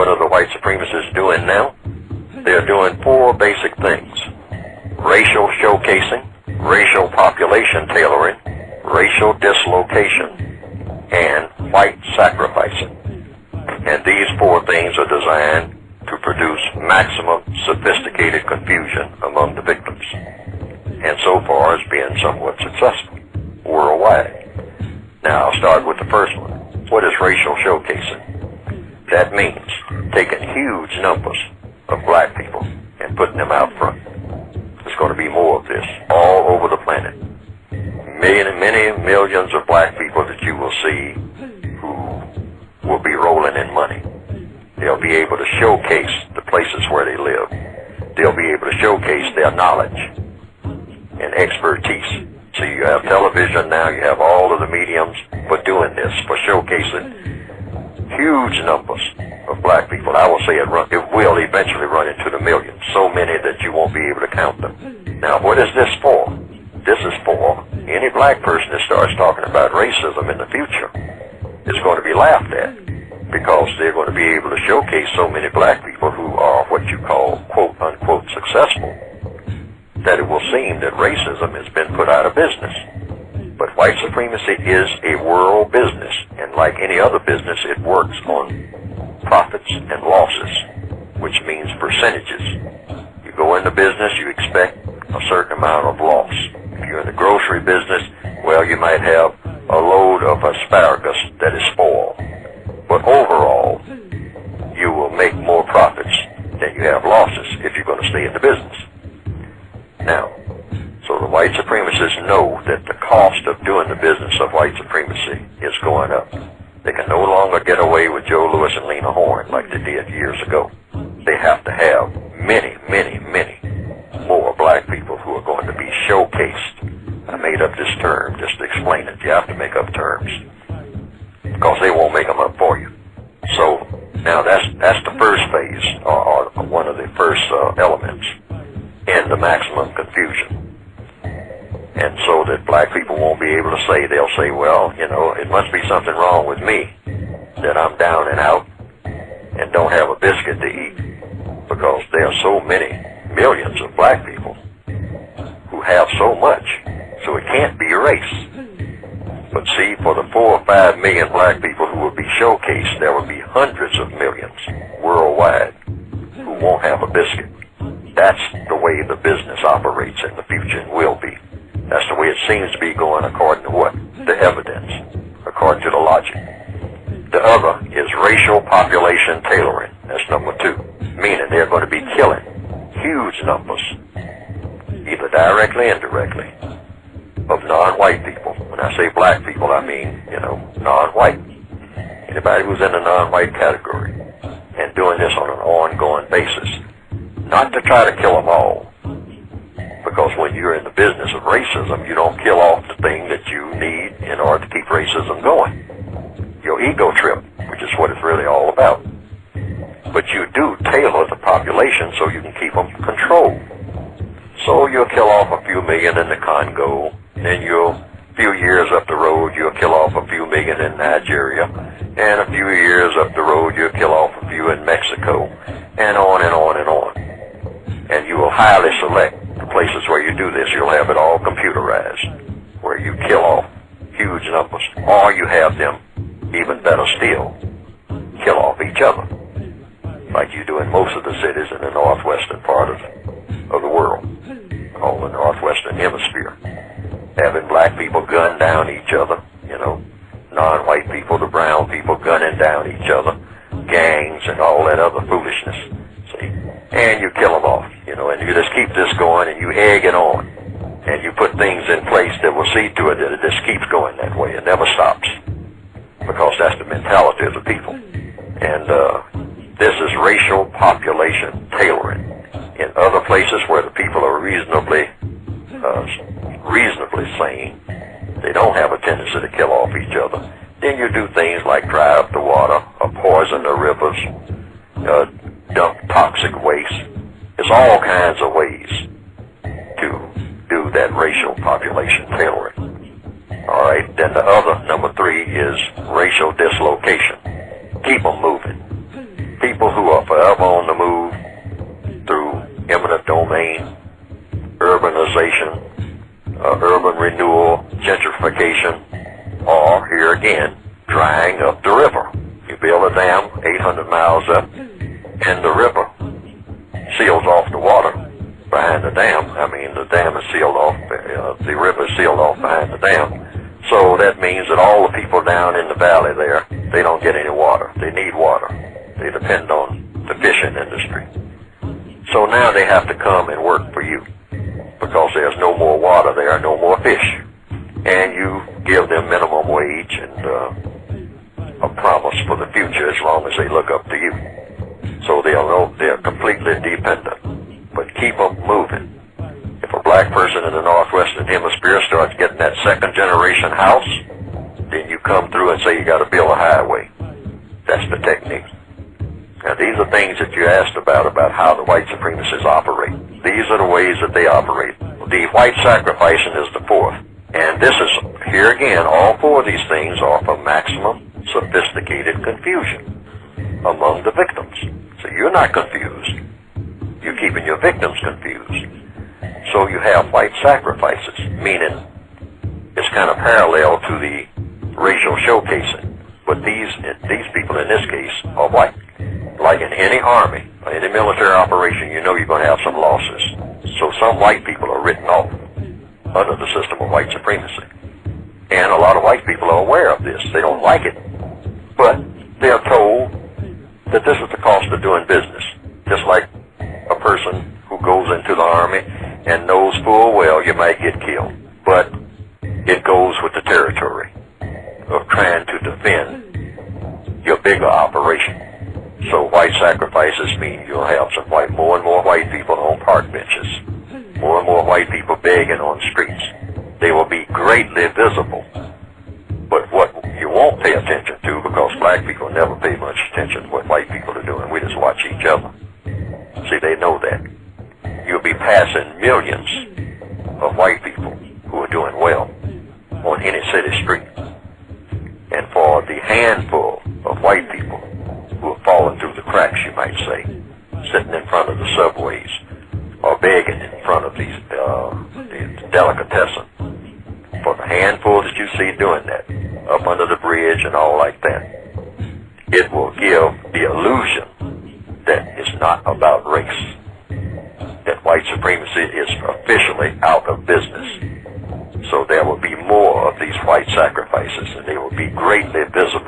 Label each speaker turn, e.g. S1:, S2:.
S1: what are the white supremacists doing now? They're doing four basic things: racial showcasing, racial population tailoring, racial dislocation, and white sacrificing. And these four things are designed to produce maximum sophisticated confusion among the victims, and so far has been somewhat successful worldwide. Now I'll start with the first one. What is racial showcasing? That means taking huge numbers of black people and putting them out front. There's going to be more of this all over the planet. Many millions of black people that you will see who will be rolling in money. They'll be able to showcase the places where they live. They'll be able to showcase their knowledge and expertise. So you have television now, you have all of the mediums for doing this, for showcasing huge numbers of black people. I will say it will eventually run into the millions, so many that you won't be able to count them. Now, what is this for? This is for any black person that starts talking about racism in the future is going to be laughed at, because they're going to be able to showcase so many black people who are what you call quote-unquote successful, that it will seem that racism has been put out of business. But white supremacy is a world business, and like any other business, it works on profits and losses, which means percentages. You go into business, you expect a certain amount of loss. If you're in the grocery business, well, you might have a load of asparagus that is spoiled. But overall, you will make more profits than you have losses if you're going to stay in the business. Now, so the white supremacists know that the cost of doing the business of white supremacy is going up. They can no longer get away with Joe Louis and Lena Horne like they did years ago. They have to have many more black people who are going to be showcased. I made up this term just to explain it. You have to make up terms, because they won't make them up for you. So now that's the first phase, or one of the first elements in the maximum confusion. And so that black people won't be able to say, they'll say, well, you know, it must be something wrong with me that I'm down and out and don't have a biscuit to eat, because there are so many millions of black people who have so much, so it can't be race. But see, for the 4 or 5 million black people who will be showcased, there will be hundreds of millions worldwide who won't have a biscuit. That's the way the business operates in the future and will be. That's the way it seems to be going, according to what? The evidence, according to the logic. The other is racial population tailoring. That's number 2, meaning they're going to be killing huge numbers, either directly or indirectly, of non-white people. When I say black people, I mean, you know, non-white. Anybody who's in the non-white category, and doing this on an ongoing basis. Not to try to kill them all, because when you're in the business of racism, you don't kill off the thing that you need in order to keep racism going. Your ego trip, which is what it's really all about. But you do tailor the population so you can keep them controlled. So you'll kill off a few million in the Congo, then a few years up the road, you'll kill off a few million in Nigeria, and a few years up the road, you'll kill off a few in Mexico, and on and on and on. And you will highly select the places where you do this. You'll have it all computerized, where you kill off huge numbers, or you have them, even better still, kill off each other, like you do in most of the cities in the northwestern part of the world, called the northwestern hemisphere. Having black people gun down each other, you know, non-white people, the brown people gunning down each other, gangs and all that other foolishness. See? And you kill them off, you know, and you just keep this going, and you egg it on, and you put things in place that will see to it that it just keeps going that way. It never stops, because that's the mentality of the people. And this is racial population tailoring. In other places where the people are reasonably sane, they don't have a tendency to kill off each other, then you do things like dry up the water, or poison the rivers, dump toxic waste. There's all kinds of ways to do that racial population tailoring. All right, then the other, number 3, is racial dislocation. Keep them moving. people who are forever on the move through eminent domain, urbanization, urban renewal, gentrification, or, here again, drying up the river. You build a dam 800 miles up, and the river seals off the water behind the dam. I mean, the dam is sealed off, the river is sealed off behind the dam. So that means that all the people down in the valley there, they don't get any water. They need water. They depend on the fishing industry. So now they have to come and work for you because there's no more water there, no more fish. And you give them minimum wage and a promise for the future as long as they look up to you. So they'll know they're completely dependent. But keep them moving. If a black person in the northwestern hemisphere starts getting that second generation house, then you come through and say you got to build a highway. That's the technique. Now these are things that you asked about how the white supremacists operate. These are the ways that they operate. The white sacrificing is the fourth. And this is, here again, all four of these things are for maximum sophisticated confusion among the victims. So you're not confused. You're keeping your victims confused. So you have white sacrifices, meaning it's kind of parallel to the racial showcasing. But these people in this case are white. Like in any army, or any military operation, you know you're going to have some losses. So some white people are written off under the system of white supremacy. And a lot of white people are aware of this. They don't like it. But they're told that this is the cost of doing business. Just like a person who goes into the army and knows full well you might get killed. But it goes with the territory of trying to defend your bigger operation. So white sacrifices mean you'll have more and more white people on park benches, more and more white people begging on streets. They will be greatly visible. But what you won't pay attention to, because black people never pay much attention to what white people are doing, we just watch each other. See, they know that. You'll be passing millions of white people who are doing well on any city street. And for the handful of white people who have fallen through the cracks, you might say, sitting in front of the subways or begging in front of these delicatessen, for the handful that you see doing that, up under the bridge and all like that, it will give the illusion that it's not about race, that white supremacy is officially out of business. So there will be more of these white sacrifices, and they will be greatly visible.